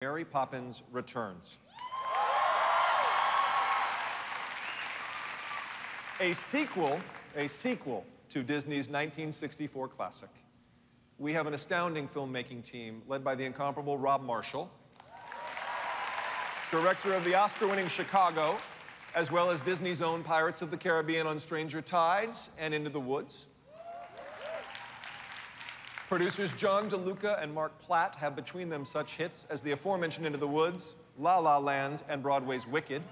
Mary Poppins Returns. A sequel to Disney's 1964 classic. We have an astounding filmmaking team led by the incomparable Rob Marshall, director of the Oscar-winning Chicago, as well as Disney's own Pirates of the Caribbean on Stranger Tides and Into the Woods. Producers John DeLuca and Mark Platt have between them such hits as the aforementioned Into the Woods, La La Land, and Broadway's Wicked.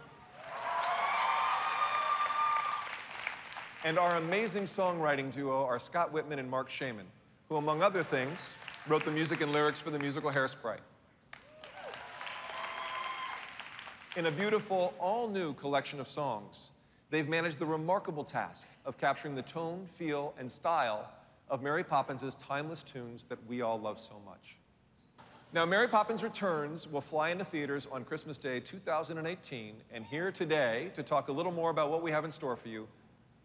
And our amazing songwriting duo are Scott Whitman and Mark Shaman, who, among other things, wrote the music and lyrics for the musical Hairspray. In a beautiful, all-new collection of songs, they've managed the remarkable task of capturing the tone, feel, and style of Mary Poppins' timeless tunes that we all love so much. Now, Mary Poppins Returns will fly into theaters on Christmas Day 2018, and here today to talk a little more about what we have in store for you,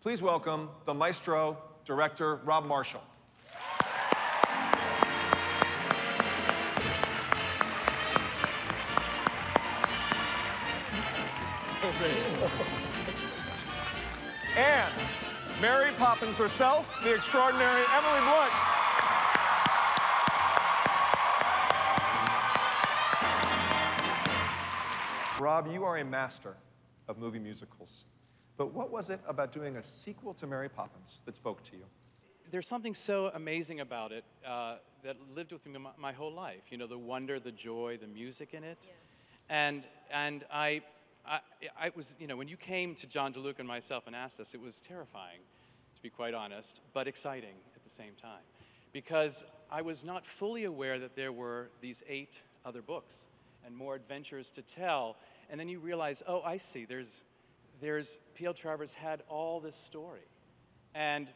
please welcome the maestro, director, Rob Marshall. And Mary Poppins herself, the extraordinary Emily Blunt. Rob, you are a master of movie musicals. But what was it about doing a sequel to Mary Poppins that spoke to you? There's something so amazing about it that lived with me my whole life. You know, the wonder, the joy, the music in it. Yeah. And I was, you know, when you came to John DeLuca and myself and asked us, it was terrifying, to be quite honest, but exciting at the same time. Because I was not fully aware that there were these 8 other books and more adventures to tell. And then you realize, oh, I see, there's P.L. Travers had all this story. And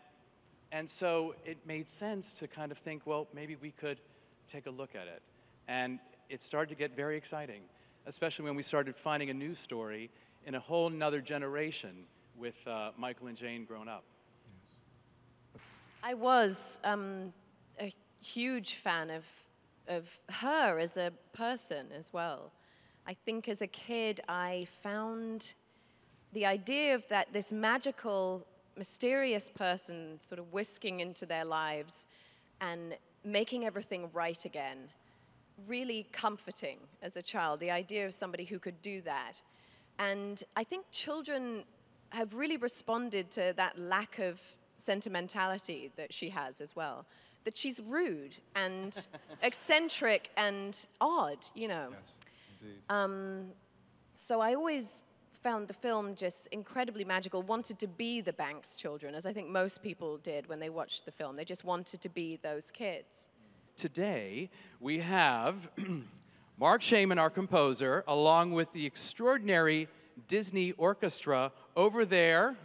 so it made sense to kind of think, well, maybe we could take a look at it. And it started to get very exciting, especially when we started finding a new story in a whole nother generation with Michael and Jane grown up. I was a huge fan of her as a person as well. I think as a kid, I found the idea of this magical, mysterious person sort of whisking into their lives and making everything right again really comforting as a child, the idea of somebody who could do that. And I think children have really responded to that lack of sentimentality that she has as well, that she's rude and eccentric and odd, you know. Yes, indeed. So I always found the film just incredibly magical, wanted to be the Banks children, as I think most people did when they watched the film. They just wanted to be those kids. Today, we have Mark Shaman, our composer, along with the extraordinary Disney Orchestra over there